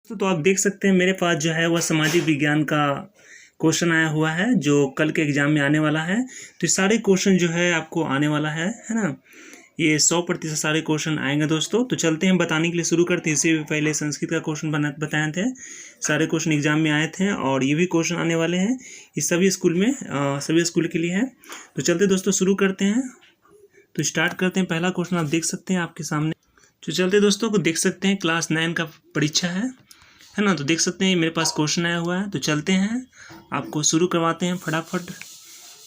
तो आप देख सकते हैं मेरे पास जो है वह सामाजिक विज्ञान का क्वेश्चन आया हुआ है जो कल के एग्जाम में आने वाला है। तो ये सारे क्वेश्चन जो है आपको आने वाला है ना। ये 100% सारे क्वेश्चन आएंगे दोस्तों। तो चलते हैं बताने के लिए शुरू करते हैं। इससे भी पहले संस्कृत का क्वेश्चन बताए थे, सारे क्वेश्चन एग्जाम में आए थे और ये भी क्वेश्चन आने वाले हैं। ये सभी स्कूल में सभी स्कूल के लिए है। तो चलते दोस्तों शुरू करते हैं। तो स्टार्ट करते हैं। पहला क्वेश्चन आप देख सकते हैं आपके सामने। तो चलते दोस्तों को देख सकते हैं क्लास 9 का परीक्षा है ना। तो देख सकते हैं मेरे पास क्वेश्चन आया हुआ है। तो चलते हैं आपको शुरू करवाते हैं। फटाफट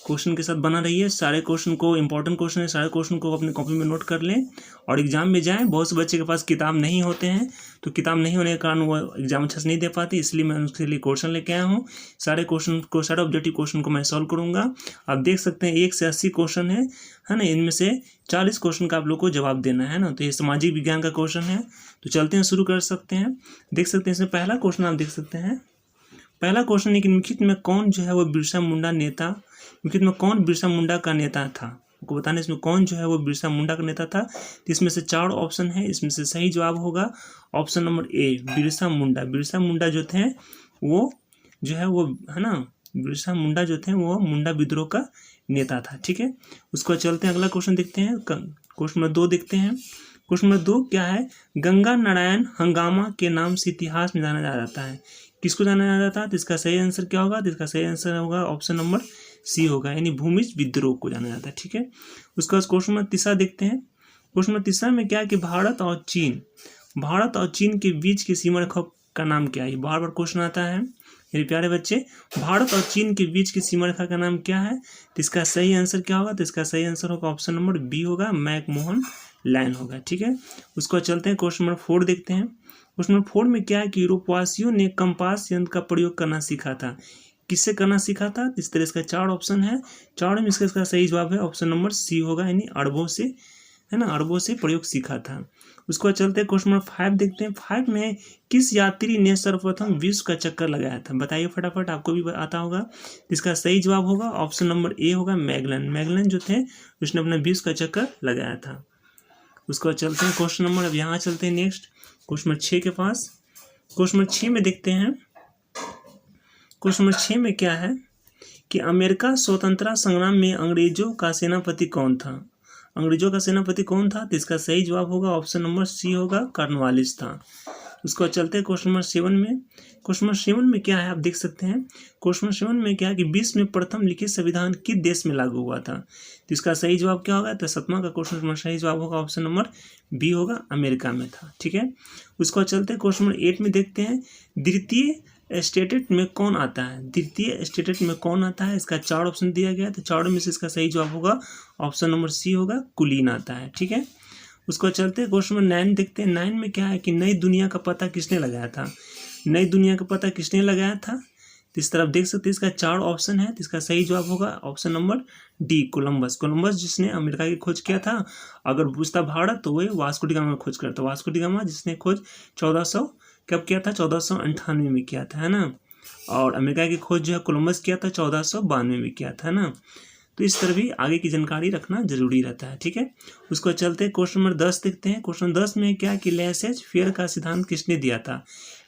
क्वेश्चन के साथ बना रहिए। सारे क्वेश्चन को इंपॉर्टेंट क्वेश्चन है, सारे क्वेश्चन को अपने कॉपी में नोट कर लें और एग्जाम में जाएं। बहुत से बच्चे के पास किताब नहीं होते हैं, तो किताब नहीं होने के कारण वो एग्जाम अच्छे से नहीं दे पाते, इसलिए मैं उसके लिए क्वेश्चन लेके आया हूँ। सारे क्वेश्चन को, सारे ऑब्जेक्टिव क्वेश्चन को मैं सॉल्व करूँगा। आप देख सकते हैं 1 से 80 क्वेश्चन है ना। इनमें से 40 क्वेश्चन का आप लोग को जवाब देना है ना। तो ये सामाजिक विज्ञान का क्वेश्चन है। तो चलते हैं, शुरू कर सकते हैं। देख सकते हैं इसमें पहला क्वेश्चन आप देख सकते हैं। पहला क्वेश्चन है कि निम्नलिखित में कौन जो है वो बिरसा मुंडा नेता, निम्नलिखित में कौन बिरसा मुंडा का नेता था। आपको बताना इसमें कौन जो है वो बिरसा मुंडा का नेता था। तो इसमें से 4 ऑप्शन है, इसमें से सही जवाब होगा option number A, Birsa Munda. Birsa Munda जो थे वो जो है वो है ना, बिरसा मुंडा जो थे वो मुंडा विद्रोह का नेता था। ठीक है, उसको चलते हैं अगला क्वेश्चन देखते हैं। क्वेश्चन नंबर 2 देखते हैं। क्वेश्चन नंबर 2 क्या है, गंगा नारायण हंगामा के नाम से इतिहास में जाना जाता है। किसको जाना जाता है। तो इसका सही आंसर क्या होगा। तो इसका सही आंसर होगा ऑप्शन नंबर सी होगा, यानी भूमिज विद्रोह को जाना जाता है। ठीक है, उसके बाद क्वेश्चन नंबर 3 देखते हैं। क्वेश्चन नंबर 3 में क्या है कि भारत और चीन के बीच की सीमा रेखा का नाम क्या है। बार बार क्वेश्चन आता है मेरे प्यारे बच्चे, भारत और चीन के बीच की सीमा रेखा का नाम क्या है। तो इसका सही आंसर क्या होगा। तो इसका सही आंसर होगा ऑप्शन नंबर बी होगा, मैकमोहन लाइन होगा। ठीक है, उसको चलते हैं क्वेश्चन नंबर 4 देखते हैं। क्वेश्चन नंबर 4 में क्या है कि यूरोपवासियों ने कंपास यंत्र का प्रयोग करना सीखा था। किससे करना सीखा था। इस तरह इसका 4 ऑप्शन है, 4 में इसका सही जवाब है ऑप्शन नंबर सी होगा, यानी अरबों से है ना, अरबों से प्रयोग सीखा था। उसको चलते हैं क्वेश्चन नंबर 5 देखते हैं। 5 में किस यात्री ने सर्वप्रथम विश्व का चक्कर लगाया था। बताइए फटाफट, आपको भी आता होगा। इसका सही जवाब होगा ऑप्शन नंबर ए होगा, मैगलन। मैगलन जो थे उसने अपना विश्व का चक्कर लगाया था। उसको चलते हैं क्वेश्चन नंबर, अब यहाँ चलते हैं नेक्स्ट क्वेश्चन नंबर 6 के पास। क्वेश्चन नंबर 6 में देखते हैं। क्वेश्चन नंबर 6 में क्या है कि अमेरिका स्वतंत्रता संग्राम में अंग्रेजों का सेनापति कौन था। अंग्रेजों का सेनापति कौन था। तो इसका सही जवाब होगा ऑप्शन नंबर सी होगा, कॉर्नवालिस था। उसको चलते हैं क्वेश्चन नंबर 7 में। क्वेश्चन नंबर 7 में क्या है आप देख सकते हैं। क्वेश्चन नंबर 7 में क्या है कि विश्व में प्रथम लिखित संविधान किस देश में लागू हुआ था। तो इसका सही जवाब क्या होगा। तो 7वां का क्वेश्चन नंबर सही जवाब होगा ऑप्शन नंबर बी होगा, अमेरिका में था। ठीक है, उसको चलते हैं क्वेश्चन नंबर 8 में देखते हैं। द्वितीय स्टेटेट में कौन आता है। द्वितीय स्टेटेट में कौन आता है। इसका 4 ऑप्शन दिया गया है, तो 4 में से इसका सही जवाब होगा ऑप्शन नंबर सी होगा, कुलीन आता है। ठीक है, उसको चलते हैं क्वेश्चन नंबर 9 देखते हैं। 9 में क्या है कि नई दुनिया का पता किसने लगाया था। नई दुनिया का पता किसने लगाया था। तो इस तरफ देख सकते हैं इसका 4 ऑप्शन है, तो इसका सही जवाब होगा option number D, Columbus. Columbus जिसने अमेरिका की खोज किया था। अगर पूछता भारत तो वही वास्को डी गामा खोज करता। वास्को डी गामा जिसने खोज 1400 कब किया था, 1498 में किया था, है ना। और अमेरिका की खोज जो है कोलंबस किया था 1492 में किया था ना। तो इस तरह भी आगे की जानकारी रखना जरूरी रहता है। ठीक है, उसको चलते हैं क्वेश्चन नंबर 10 देखते हैं। क्वेश्चन 10 में क्या कि लेसेज फेयर का सिद्धांत किसने दिया था।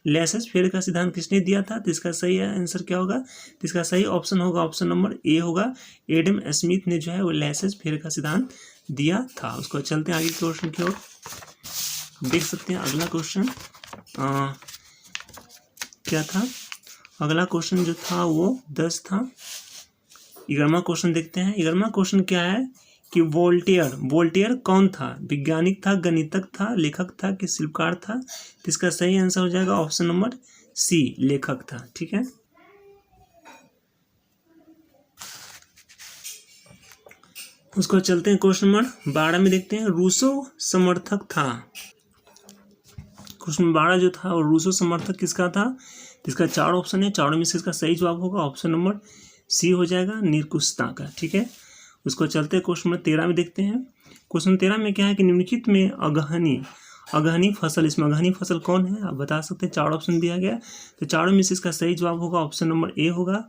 लेसेज फेयर का सिद्धांत किसने दिया था। तो इसका सही आंसर क्या होगा। तो इसका सही ऑप्शन होगा ऑप्शन नंबर ए होगा, एडम स्मिथ ने जो है वो लेसेज फेयर का सिद्धांत दिया था। उसको चलते हैं आगे क्वेश्चन की ओर। देख सकते हैं अगला क्वेश्चन क्या था। अगला क्वेश्चन जो था वो 10 था। 11वां क्वेश्चन देखते हैं। 11वां क्वेश्चन क्या है कि वोल्टेयर कौन था। वैज्ञानिक था, गणितज्ञ था, लेखक था कि शिल्पकार था। तो इसका सही आंसर हो जाएगा ऑप्शन नंबर सी, लेखक था। ठीक है, उसको चलते हैं क्वेश्चन नंबर 12 में देखते हैं। रूसो समर्थक था। क्वेश्चन नंबर 12 जो था वो रूसो समर्थक किसका था। तो इसका 4 ऑप्शन है, 4 में से इसका सही जवाब होगा ऑप्शन नंबर सी हो जाएगा, निरकुशता का। ठीक है, उसको चलते हैं क्वेश्चन नंबर 13 में देखते हैं। क्वेश्चन 13 में क्या है कि निम्नलिखित में अगहनी फसल, इसमें अगहनी फसल कौन है आप बता सकते हैं। 4 ऑप्शन दिया गया, तो 4 में से इसका सही जवाब होगा ऑप्शन नंबर ए होगा,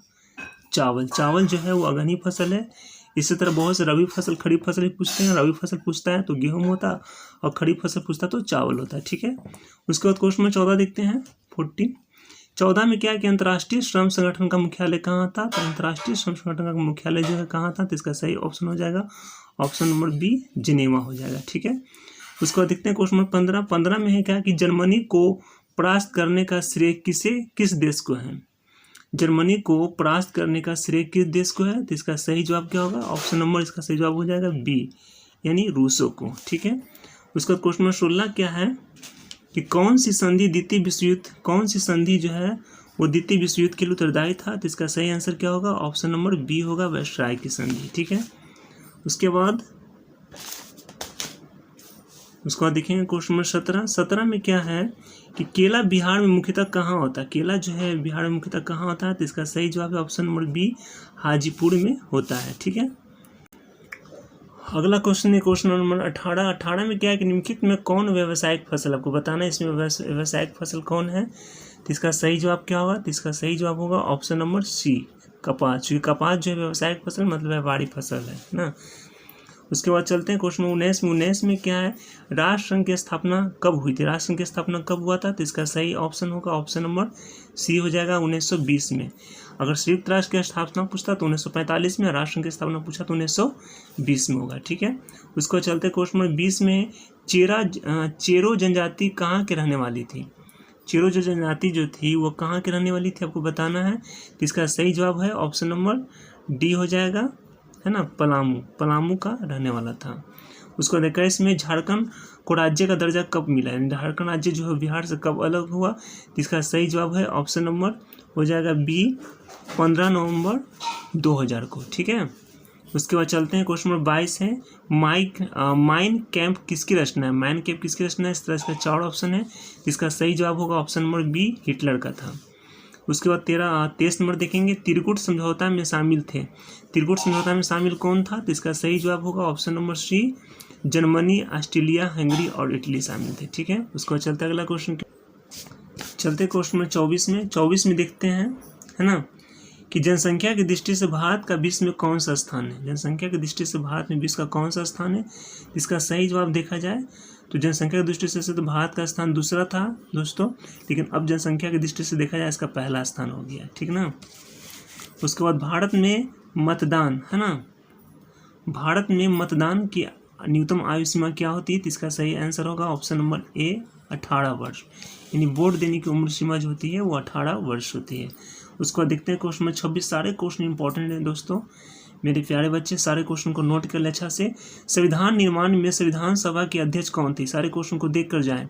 चावल। चावल जो है वो अगहनी फसल है। इसी तरह बहुत से रबी फसल खरीफ फसल भी पूछते हैं। रबी फसल पूछता है तो गेहूँ होता, और खरीफ फसल पूछता है तो चावल होता है। ठीक है, उसके बाद क्वेश्चन नंबर 14 देखते हैं। 14। 14 में क्या है कि अंतर्राष्ट्रीय श्रम संगठन का मुख्यालय कहाँ था, तो अंतर्राष्ट्रीय श्रम संगठन का मुख्यालय जो है कहाँ था, तो इसका सही ऑप्शन हो जाएगा ऑप्शन नंबर बी, जिनेवा हो जाएगा। ठीक है, उसके बाद देखते हैं क्वेश्चन नंबर 15। 15 में है क्या कि जर्मनी को परास्त करने का श्रेय किस देश को है। जर्मनी को परास्त करने का श्रेय किस देश को है, तो इसका सही जवाब क्या होगा, ऑप्शन नंबर इसका सही जवाब हो जाएगा बी, यानी रूसों को। ठीक है, उसका क्वेश्चन नंबर 16 क्या है कि कौन सी संधि द्वितीय विश्व युद्ध, कौन सी संधि जो है वो द्वितीय विश्व युद्ध के लिए उत्तरदायी था, तो इसका सही आंसर क्या होगा, ऑप्शन नंबर बी होगा, वेस्टराय की संधि। ठीक है, उसके बाद देखेंगे क्वेश्चन नंबर 17। 17 में क्या है कि केला बिहार में मुख्यतः कहाँ होता है, केला जो है बिहार में मुख्यतः कहाँ होता है, तो इसका सही जवाब है ऑप्शन नंबर बी, हाजीपुर में होता है। ठीक है, अगला क्वेश्चन है क्वेश्चन नंबर 18। 18 में क्या है कि निम्नलिखित में कौन व्यावसायिक फसल, आपको बताना है इसमें व्यावसायिक फसल कौन है, तो इसका सही जवाब क्या होगा, तो इसका सही जवाब होगा ऑप्शन नंबर सी, कपास, क्योंकि कपास जो है व्यावसायिक फसल मतलब व्यापारी फसल है ना। उसके बाद चलते हैं क्वेश्चन 19 में। 19 में क्या है, राष्ट्र संघ की स्थापना कब हुई थी, राष्ट्र संघ की स्थापना कब हुआ था, तो इसका सही ऑप्शन होगा ऑप्शन नंबर सी हो जाएगा 1920 में। अगर संयुक्त राष्ट्र की स्थापना पूछता तो 1945 में, राष्ट्र संघ की स्थापना पूछा तो 1920 में होगा। ठीक है, उसको चलते क्वेश्चन नंबर 20 में, चेरो जनजाति कहाँ के रहने वाली थी, चेरो जो जनजाति जो थी वो कहाँ के रहने वाली थी, आपको बताना है। तो इसका सही जवाब है ऑप्शन नंबर डी हो जाएगा, है ना, पलामू का रहने वाला था। उसको देखा इसमें झारखंड को राज्य का दर्जा कब मिला, झारखंड राज्य जो है बिहार से कब अलग हुआ, तो इसका सही जवाब है ऑप्शन नंबर हो जाएगा बी, 15 नवंबर 2000 को। ठीक है, उसके बाद चलते हैं क्वेश्चन नंबर 22 है, माइन कैंप किसकी रचना है, माइन कैंप किसकी रचना है, इस तरह इसका 4 ऑप्शन है, इसका सही जवाब होगा ऑप्शन नंबर बी, हिटलर का था। उसके बाद 23 नंबर देखेंगे, त्रिकूट समझौता में शामिल थे, त्रिकूट समझौता में शामिल कौन था, तो इसका सही जवाब होगा option number C, Germany, Australia, Hungary और इटली शामिल थे। ठीक है, उसको चलते अगला क्वेश्चन, चलते क्वेश्चन नंबर 24 में। 24 में देखते हैं, है ना, कि जनसंख्या की दृष्टि से भारत का विश्व में कौन सा स्थान है, जनसंख्या की दृष्टि से भारत में विश्व का कौन सा स्थान है, इसका सही जवाब देखा जाए तो जनसंख्या की दृष्टि से तो भारत का स्थान दूसरा था दोस्तों, लेकिन अब जनसंख्या की दृष्टि से देखा जाए इसका पहला स्थान हो गया। ठीक ना, उसके बाद भारत में मतदान, है ना, भारत में मतदान की न्यूनतम आयु सीमा क्या होती है, तो इसका सही आंसर होगा ऑप्शन नंबर ए, 18 वर्ष, यानी वोट देने की उम्र सीमा जो होती है वो 18 वर्ष होती है। उसको देखते हैं क्वेश्चन नंबर 26। सारे क्वेश्चन इंपॉर्टेंट हैं दोस्तों, मेरे प्यारे बच्चे, सारे क्वेश्चन को नोट कर ले अच्छा से। संविधान निर्माण में संविधान सभा के अध्यक्ष कौन थे, सारे क्वेश्चन को देख कर जाएं।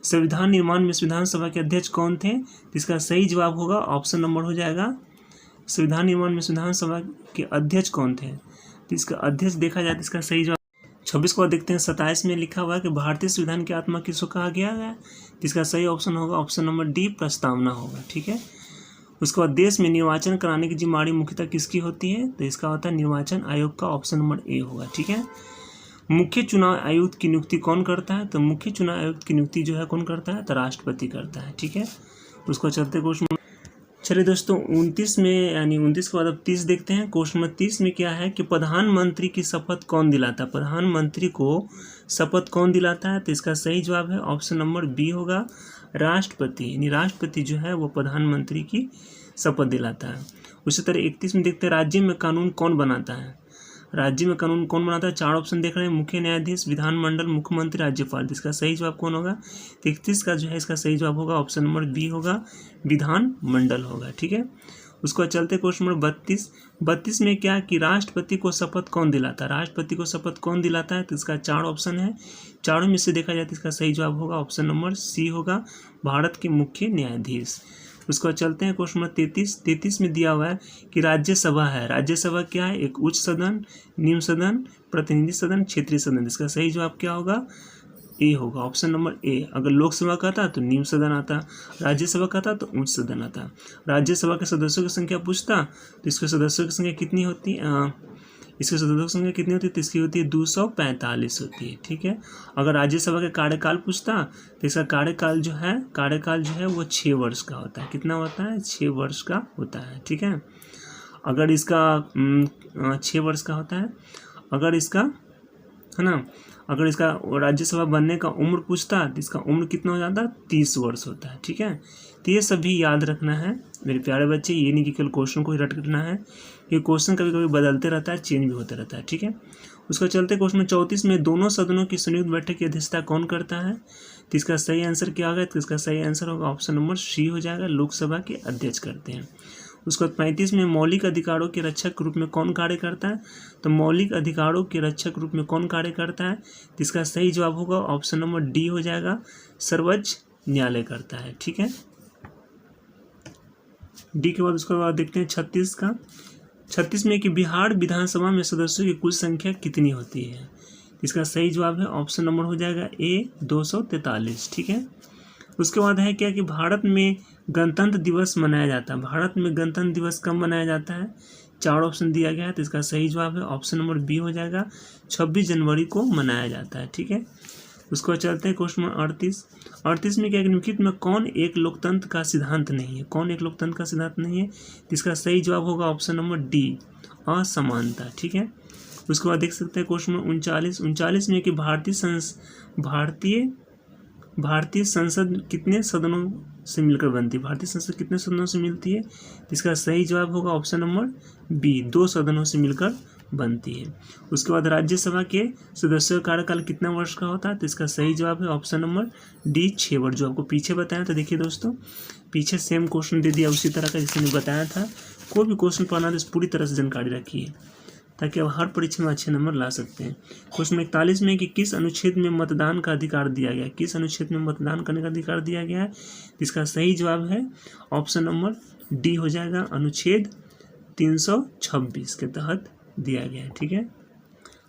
संविधान निर्माण में संविधान सभा के अध्यक्ष कौन थे, तो इसका सही जवाब होगा ऑप्शन नंबर हो जाएगा, संविधान निर्माण में संविधान सभा के अध्यक्ष कौन थे, तो इसका अध्यक्ष देखा जाए तो इसका सही जवाब 26 को देखते हैं। 27 में लिखा हुआ है कि भारतीय संविधान की आत्मा किसको कहा गया है, तो इसका सही ऑप्शन होगा ऑप्शन नंबर डी, प्रस्तावना होगा। ठीक है, उसके बाद देश में निर्वाचन कराने की जिम्मेदारी मुख्यतः किसकी होती है, तो इसका होता है निर्वाचन आयोग का, ऑप्शन नंबर ए होगा। ठीक है, मुख्य चुनाव आयुक्त की नियुक्ति कौन करता है, तो मुख्य चुनाव आयुक्त की नियुक्ति जो है कौन करता है, तो राष्ट्रपति करता है। ठीक है, उसको चलते क्वेश्चन, चलिए दोस्तों 29 में, यानी 29 के बाद अब 30 देखते हैं। क्वेश्चन नंबर 30 में क्या है कि प्रधानमंत्री की शपथ कौन दिलाता है, प्रधानमंत्री को शपथ कौन दिलाता है, तो इसका सही जवाब है ऑप्शन नंबर बी होगा, राष्ट्रपति, यानी राष्ट्रपति जो है वो प्रधानमंत्री की शपथ दिलाता है। उसी तरह 31 में देखते हैं, राज्य में कानून कौन बनाता है, राज्य में कानून कौन बनाता है, 4 ऑप्शन देख रहे हैं, मुख्य न्यायाधीश, विधानमंडल, मुख्यमंत्री, राज्यपाल, इसका सही जवाब कौन होगा, 31 का जो है इसका सही जवाब होगा ऑप्शन नंबर बी होगा, विधानमंडल होगा। ठीक है, उसको चलते क्वेश्चन नंबर 32 में क्या कि राष्ट्रपति को शपथ कौन दिलाता है, राष्ट्रपति को शपथ कौन दिलाता है, तो इसका 4 ऑप्शन है, चारों में से देखा जाए तो इसका सही जवाब होगा ऑप्शन नंबर सी होगा, भारत के मुख्य न्यायाधीश। उसके बाद चलते हैं क्वेश्चन नंबर 33 में दिया हुआ है कि राज्यसभा है, राज्यसभा क्या है, एक उच्च सदन, निम्न सदन, प्रतिनिधि सदन, क्षेत्रीय सदन, इसका सही जवाब क्या होगा, ए होगा, ऑप्शन नंबर ए। अगर लोकसभा का था तो निम्न सदन आता, राज्यसभा का था तो उच्च सदन आता। राज्यसभा के सदस्यों की संख्या पूछता तो इसके सदस्यों की संख्या कितनी होती है, इसके सदस्यों की संख्या कितनी होती है, तो इसकी होती है 245 होती है। ठीक है, अगर राज्यसभा के कार्यकाल पूछता तो इसका कार्यकाल जो है वो 6 वर्ष का होता है, कितना होता है, 6 वर्ष का होता है। ठीक है, अगर इसका 6 वर्ष का होता है, अगर इसका, है ना, अगर इसका राज्यसभा बनने का उम्र पूछता तो इसका उम्र कितना हो जाता, 30 वर्ष होता है। ठीक है, तो ये सभी याद रखना है मेरे प्यारे बच्चे। ये नहीं कि केवल क्वेश्चन को ही रट करना है, ये क्वेश्चन कभी कभी बदलते रहता है, चेंज भी होता रहता है। ठीक है, उसका चलते क्वेश्चन 34 में दोनों सदनों की संयुक्त बैठक की अध्यक्षता कौन करता है, तो इसका सही आंसर क्या होगा, तो इसका सही आंसर होगा ऑप्शन नंबर सी हो जाएगा, लोकसभा के अध्यक्ष करते हैं। उसके बाद 35 में मौलिक अधिकारों के रक्षक के रूप में कौन कार्य करता है, तो मौलिक अधिकारों के रक्षक रूप में कौन कार्य करता है, तो इसका सही जवाब होगा ऑप्शन नंबर डी हो जाएगा, सर्वोच्च न्यायालय करता है। ठीक है, डी के बाद उसके बाद देखते हैं 36 का। 36 में कि बिहार विधानसभा में सदस्यों की कुल संख्या कितनी होती है, इसका सही जवाब है ऑप्शन नंबर हो जाएगा ए 243। ठीक है, उसके बाद है क्या कि भारत में गणतंत्र दिवस मनाया जाता है। भारत में गणतंत्र दिवस कब मनाया जाता है, 4 ऑप्शन दिया गया है, तो इसका सही जवाब है ऑप्शन नंबर बी हो जाएगा, 26 जनवरी को मनाया जाता है। ठीक है, उसको चलते हैं क्वेश्चन नंबर 38 में क्या निम्नलिखित में कौन एक लोकतंत्र का सिद्धांत नहीं है, कौन एक लोकतंत्र का सिद्धांत नहीं है, इसका सही जवाब होगा ऑप्शन नंबर डी, असमानता। ठीक है, उसके बाद देख सकते हैं क्वेश्चन नंबर 39 में कि भारतीय संसद कितने सदनों से मिलकर बनती है, भारतीय संसद कितने सदनों से मिलती है, इसका सही जवाब होगा ऑप्शन नंबर बी, 2 सदनों से मिलकर बनती है। उसके बाद राज्यसभा के सदस्यों का कार्यकाल कितना वर्ष का होता है, तो इसका सही जवाब है ऑप्शन नंबर डी, 6 वर्ष, जो आपको पीछे बताया था। देखिए दोस्तों, पीछे सेम क्वेश्चन दे दिया उसी तरह का जिसने बताया था। कोई भी क्वेश्चन पढ़ना तो पूरी तरह से जानकारी रखिए ताकि आप हर परीक्षा में अच्छे नंबर ला सकते हैं। क्वेश्चन 41 में कि किस अनुच्छेद में मतदान का अधिकार दिया गया है, किस अनुच्छेद में मतदान करने का अधिकार दिया गया है, इसका सही जवाब है ऑप्शन नंबर डी हो जाएगा, अनुच्छेद 326 के तहत दिया गया है। ठीक है,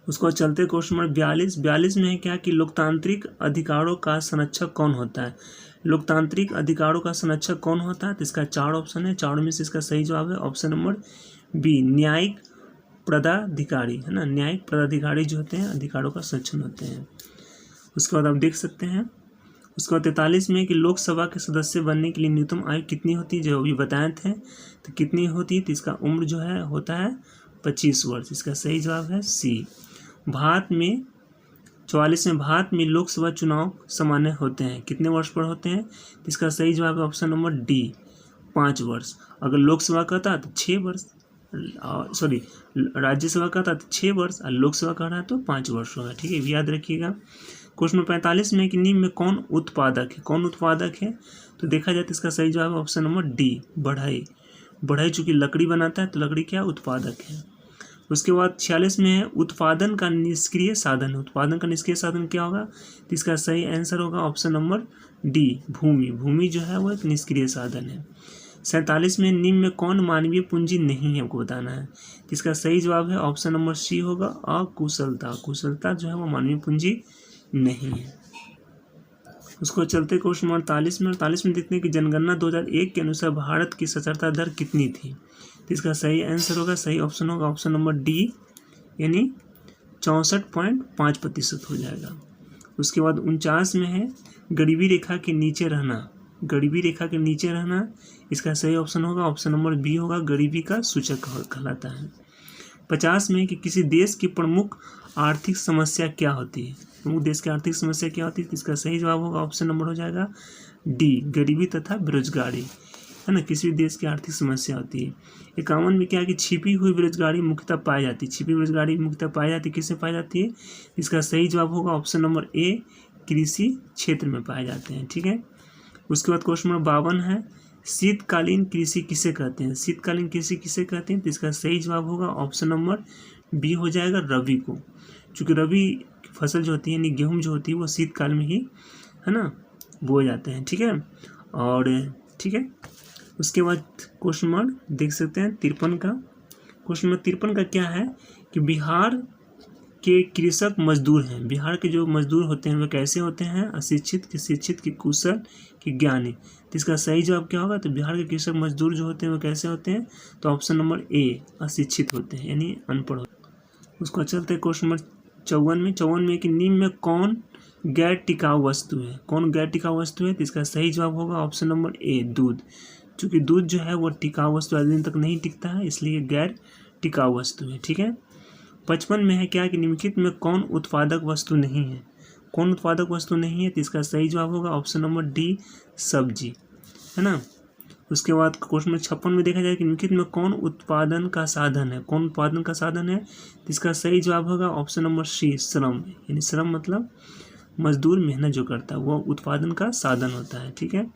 उसको चलते क्वेश्चन नंबर 42 में है क्या कि लोकतांत्रिक अधिकारों का संरक्षक कौन होता है, लोकतांत्रिक अधिकारों का संरक्षक कौन होता है, तो इसका 4 ऑप्शन है, 4 में से इसका सही जवाब है ऑप्शन नंबर बी, न्यायिक पदाधिकारी, है ना, न्यायिक पदाधिकारी जो होते हैं अधिकारों का संरक्षण होते हैं। उसके बाद आप देख सकते हैं उसके बाद 43 में कि लोकसभा के सदस्य बनने के लिए न्यूनतम आयु कितनी होती है, जो अभी बताए थे, तो कितनी होती है, तो इसका उम्र जो है होता है 25 वर्ष, इसका सही जवाब है सी। भारत में 44 में भारत में लोकसभा चुनाव सामान्य होते हैं, कितने वर्ष पर होते हैं, तो इसका सही जवाब है ऑप्शन नंबर डी, 5 वर्ष। अगर लोकसभा का था तो 6 वर्ष, सॉरी राज्यसभा का था तो 6 वर्ष, और लोकसभा का रहा तो 5 वर्ष होगा। ठीक है, याद रखिएगा। क्वेश्चन 45 में कि निम्न में कौन उत्पादक है, कौन उत्पादक है, तो देखा जाए तो इसका सही जवाब है ऑप्शन नंबर डी, बढ़ई चूंकि लकड़ी बनाता है तो लकड़ी क्या उत्पादक है। उसके बाद 46 में है उत्पादन का निष्क्रिय साधन, उत्पादन का निष्क्रिय साधन क्या होगा, तो इसका सही आंसर होगा ऑप्शन नंबर डी, भूमि जो है वो एक निष्क्रिय साधन है। 47 में निम्न में कौन मानवीय पूंजी नहीं है, आपको बताना है, तो इसका सही जवाब है ऑप्शन नंबर सी होगा, कुशलता जो है वो मानवीय पूंजी नहीं है। उसको चलते क्वेश्चन 48 में देखते हैं कि जनगणना 2001 के अनुसार भारत की साक्षरता दर कितनी थी, तो इसका सही आंसर होगा, सही ऑप्शन होगा ऑप्शन नंबर डी, यानी 64.5% हो जाएगा। उसके बाद 49 में है गरीबी रेखा के नीचे रहना, इसका सही ऑप्शन होगा ऑप्शन नंबर बी होगा, गरीबी का सूचक कहलाता है। 50 में कि किसी देश की प्रमुख आर्थिक समस्या क्या होती है, प्रमुख देश की आर्थिक समस्या क्या होती है, तो इसका सही जवाब होगा ऑप्शन नंबर हो जाएगा डी, गरीबी तथा बेरोजगारी, है ना, किसी भी देश की आर्थिक समस्या होती है। 51 में क्या है कि छिपी हुई बेरोजगारी मुख्यतः पाई जाती है, किससे पाई जाती है, इसका सही जवाब होगा ऑप्शन नंबर ए, कृषि क्षेत्र में पाए जाते हैं। ठीक है, उसके बाद क्वेश्चन नंबर 52 है शीतकालीन कृषि किसे कहते हैं, तो इसका सही जवाब होगा ऑप्शन नंबर बी हो जाएगा, रबी को, क्योंकि रबी फसल जो होती है यानी गेहूँ जो होती है वो शीतकाल में ही, है ना, बोए जाते हैं। ठीक है, और ठीक है, उसके बाद क्वेश्चन नंबर देख सकते हैं 53 का। क्वेश्चन नंबर 53 का क्या है कि बिहार के कृषक मजदूर हैं, बिहार के जो मजदूर होते हैं वे कैसे होते हैं, अशिक्षित कि शिक्षित कि कुशल कि ज्ञानी, तो इसका सही जवाब क्या होगा, तो बिहार के कृषक मजदूर जो होते हैं वो कैसे होते हैं, तो ऑप्शन नंबर ए, अशिक्षित होते हैं यानी अनपढ़ होते हैं। उसको चलते क्वेश्चन नंबर 54 में कि निम्न में कौन गैर टिकाऊ वस्तु है, तो इसका सही जवाब होगा ऑप्शन नंबर ए, दूध, क्योंकि दूध जो है वो टिकाऊ वस्तु अधिक दिन तक नहीं टिकता है, इसलिए गैर टिकाऊ वस्तु है। ठीक है, 55 में है क्या कि निम्नलिखित में कौन उत्पादक वस्तु नहीं है, कौन उत्पादक वस्तु नहीं है, तो इसका सही जवाब होगा ऑप्शन नंबर डी सब्जी, है ना। उसके बाद क्वेश्चन नंबर 56 में देखा जाए कि निम्नलिखित में कौन उत्पादन का साधन है, कौन उत्पादन का साधन है, तो इसका सही जवाब होगा ऑप्शन नंबर सी श्रम, यानी श्रम मतलब मजदूर मेहनत जो करता है वो उत्पादन का साधन होता है, ठीक है।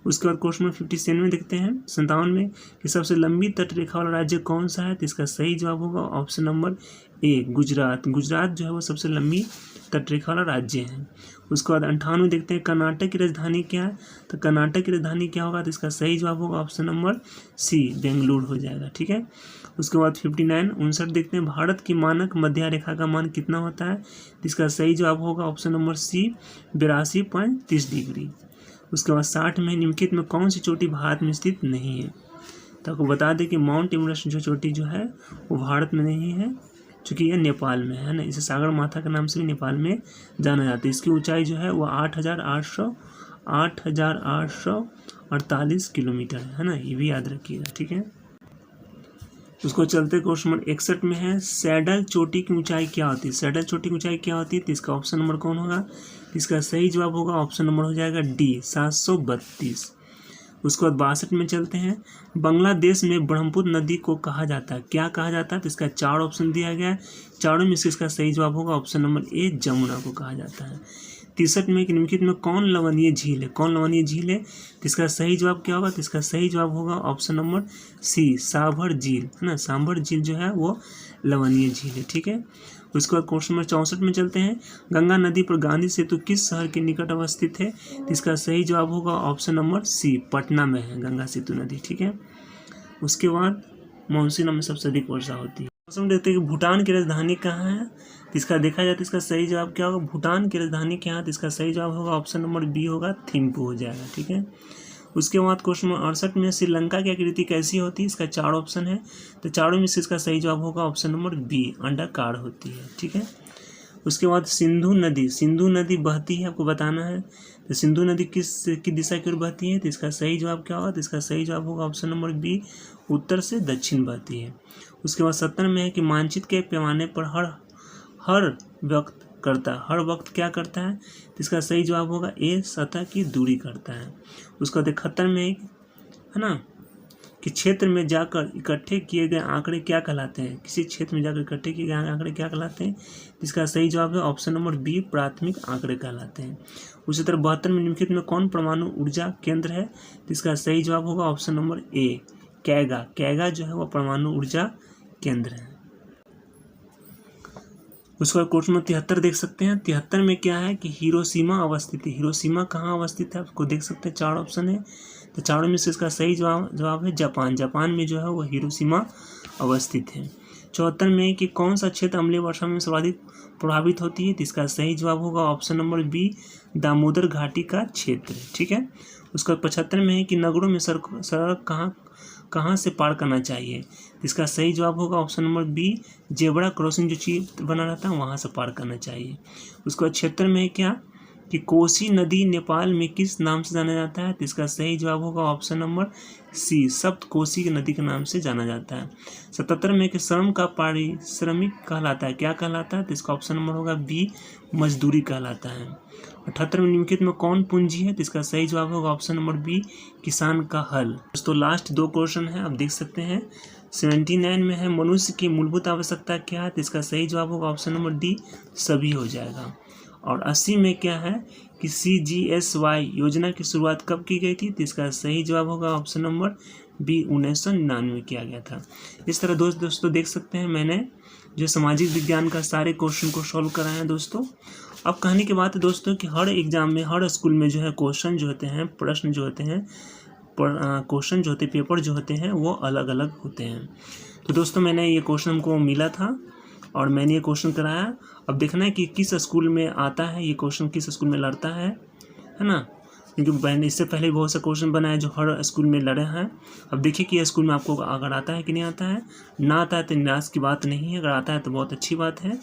उसके बाद क्वेश्चन नंबर 57 में देखते हैं 57 में कि सबसे लंबी तटरेखा वाला राज्य कौन सा है, तो इसका सही जवाब होगा option number A Gujarat. Gujarat जो है वो सबसे लंबी तटरेखा वाला राज्य है। उसके बाद 58 देखते हैं कर्नाटक की राजधानी क्या है, तो कर्नाटक की राजधानी क्या होगा, तो इसका सही जवाब होगा ऑप्शन नंबर सी बेंगलुरु हो जाएगा, ठीक है। उसके बाद 59 देखते हैं भारत की मानक मध्य रेखा का मान कितना होता है, तो इसका सही जवाब होगा ऑप्शन नंबर सी 82.30 डिग्री। उसके बाद 60 में निम्नलिखित में कौन सी चोटी भारत में स्थित नहीं है, तो आपको बता दें कि माउंट एवरेस्ट जो चोटी जो है वो भारत में नहीं है, चूँकि यह नेपाल में है ना। इसे सागर माथा के नाम से भी नेपाल में जाना जाता है। इसकी ऊंचाई जो है वो 8,848 किलोमीटर है ना, ये भी याद रखिएगा, ठीक है। उसको चलते क्वेश्चन नंबर 61 में है सैडल चोटी की ऊंचाई क्या होती है, सैडल चोटी की ऊंचाई क्या होती है, तो इसका ऑप्शन नंबर कौन होगा, इसका सही जवाब होगा ऑप्शन नंबर हो जाएगा डी 732। उसके बाद 62 में चलते हैं बांग्लादेश में ब्रह्मपुत्र नदी को कहा जाता है, क्या कहा जाता है, तो इसका 4 ऑप्शन दिया गया है, चारों में से इसका सही जवाब होगा ऑप्शन नंबर ए जमुना को कहा जाता है। 63 में कि निम्नलिखित में कौन लवणीय झील है, कौन लवणीय झील है, तो इसका सही जवाब क्या होगा, तो इसका सही जवाब होगा ऑप्शन नंबर सी सांभर झील, है ना। सांभर झील जो है वो लवणीय झील है, ठीक है। उसके बाद क्वेश्चन नंबर 64 में चलते हैं गंगा नदी पर गांधी सेतु किस शहर के निकट अवस्थित है, तो इसका सही जवाब होगा ऑप्शन नंबर सी पटना में है गंगा सेतु नदी, ठीक है। उसके बाद मानसून में सबसे अधिक वर्षा होती है। मौसम देखते हैं कि भूटान की राजधानी कहाँ है, तो इसका देखा जाए तो इसका सही जवाब क्या होगा, भूटान की राजधानी क्या है, तो इसका सही जवाब होगा ऑप्शन नंबर बी होगा थिम्पू हो जाएगा, ठीक है। उसके बाद क्वेश्चन नंबर 68 में श्रीलंका की आकृति कैसी होती है, इसका 4 ऑप्शन है, तो चारों में से इसका सही जवाब होगा ऑप्शन नंबर बी अंडाकार होती है, ठीक है। उसके बाद सिंधु नदी बहती है, आपको बताना है, तो सिंधु नदी किस की दिशा की ओर बहती है, तो इसका सही जवाब क्या होगा, तो इसका सही जवाब होगा ऑप्शन नंबर बी उत्तर से दक्षिण बहती है। उसके बाद 70 में है कि मानचित्र के पैमाने पर हर वक्त क्या करता है, तो इसका सही जवाब होगा ए सतह की दूरी करता है। उसका 71 में है ना कि क्षेत्र में जाकर इकट्ठे किए गए आंकड़े क्या कहलाते हैं, किसी क्षेत्र में जाकर इकट्ठे किए गए आंकड़े क्या कहलाते हैं, इसका सही जवाब है ऑप्शन नंबर बी प्राथमिक आंकड़े कहलाते हैं। उसी तरह 72 में निम्नलिखित में कौन परमाणु ऊर्जा केंद्र है, तो इसका सही जवाब होगा ऑप्शन नंबर ए कैगा जो है वह परमाणु ऊर्जा केंद्र है। उसके बाद क्वेश्चन नंबर 73 देख सकते हैं। 73 में क्या है कि हिरोशिमा अवस्थित है, हिरोशिमा कहाँ अवस्थित है आपको देख सकते हैं, 4 ऑप्शन है, तो चारों में से इसका सही जवाब है जापान में जो है वो हिरोशिमा अवस्थित है। 74 में कि कौन सा क्षेत्र अम्लीय वर्षा में सर्वाधिक प्रभावित होती है, तो इसका सही जवाब होगा ऑप्शन नंबर बी दामोदर घाटी का क्षेत्र, ठीक है। उसका 75 में है कि नगरों में सड़क कहाँ से पार करना चाहिए, इसका सही जवाब होगा option number B zebra crossing जो चीज बना रहता है वहाँ से पार करना चाहिए। उसके बाद 76 में है क्या कि कोसी नदी नेपाल में किस नाम से जाना जाता है, तो इसका सही जवाब होगा ऑप्शन नंबर सी सप्त कोसी नदी के नाम से जाना जाता है। 77 में कि श्रम का पारिश्रमिक कहलाता है, क्या कहलाता है, तो इसका ऑप्शन नंबर होगा बी मजदूरी कहलाता है। 78 में निम्नलिखित में कौन पूंजी है, तो इसका सही जवाब होगा ऑप्शन नंबर बी किसान का हल। दोस्तों लास्ट 2 क्वेश्चन है, आप देख सकते हैं। 79 में है मनुष्य की मूलभूत आवश्यकता क्या है, तो इसका सही जवाब होगा ऑप्शन नंबर डी सभी हो जाएगा। और 80 में क्या है कि CGSY योजना की शुरुआत कब की गई थी, तो इसका सही जवाब होगा ऑप्शन नंबर बी 1999 में किया गया था। इस तरह दोस्तों देख सकते हैं मैंने जो सामाजिक विज्ञान का सारे क्वेश्चन को सॉल्व कराए हैं दोस्तों। अब कहने की बात है दोस्तों कि हर एग्जाम में हर स्कूल में जो है क्वेश्चन जो होते हैं प्रश्न जो होते हैं क्वेश्चन जो होते पेपर जो होते हैं वो अलग अलग होते हैं। तो दोस्तों मैंने ये क्वेश्चन हमको मिला था और मैंने ये क्वेश्चन कराया। अब देखना है कि किस स्कूल में आता है ये क्वेश्चन, किस स्कूल में लड़ता है ना, क्योंकि मैंने इससे पहले बहुत से क्वेश्चन बनाए जो हर स्कूल में लड़े हैं। अब देखिए कि ये स्कूल में आपको अगर आता है कि नहीं आता है, ना आता है तो निराश की बात नहीं है, अगर आता है तो बहुत अच्छी बात है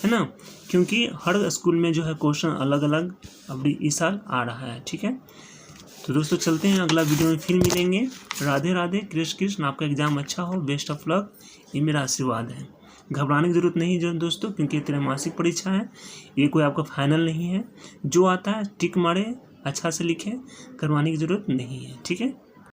ना, क्योंकि हर स्कूल में जो है क्वेश्चन अलग अलग अभी इस साल आ रहा है, ठीक है। तो दोस्तों चलते हैं, अगला वीडियो में फिर मिलेंगे। राधे राधे, कृष्ण कृष्ण, आपका एग्जाम अच्छा हो, बेस्ट ऑफ लक, ये मेरा आशीर्वाद है। घबराने की ज़रूरत नहीं जो दोस्तों, क्योंकि ये त्रैमासिक परीक्षा है, ये कोई आपका फाइनल नहीं है। जो आता है टिक मारे, अच्छा से लिखे, करवाने की ज़रूरत नहीं है। ठीक है।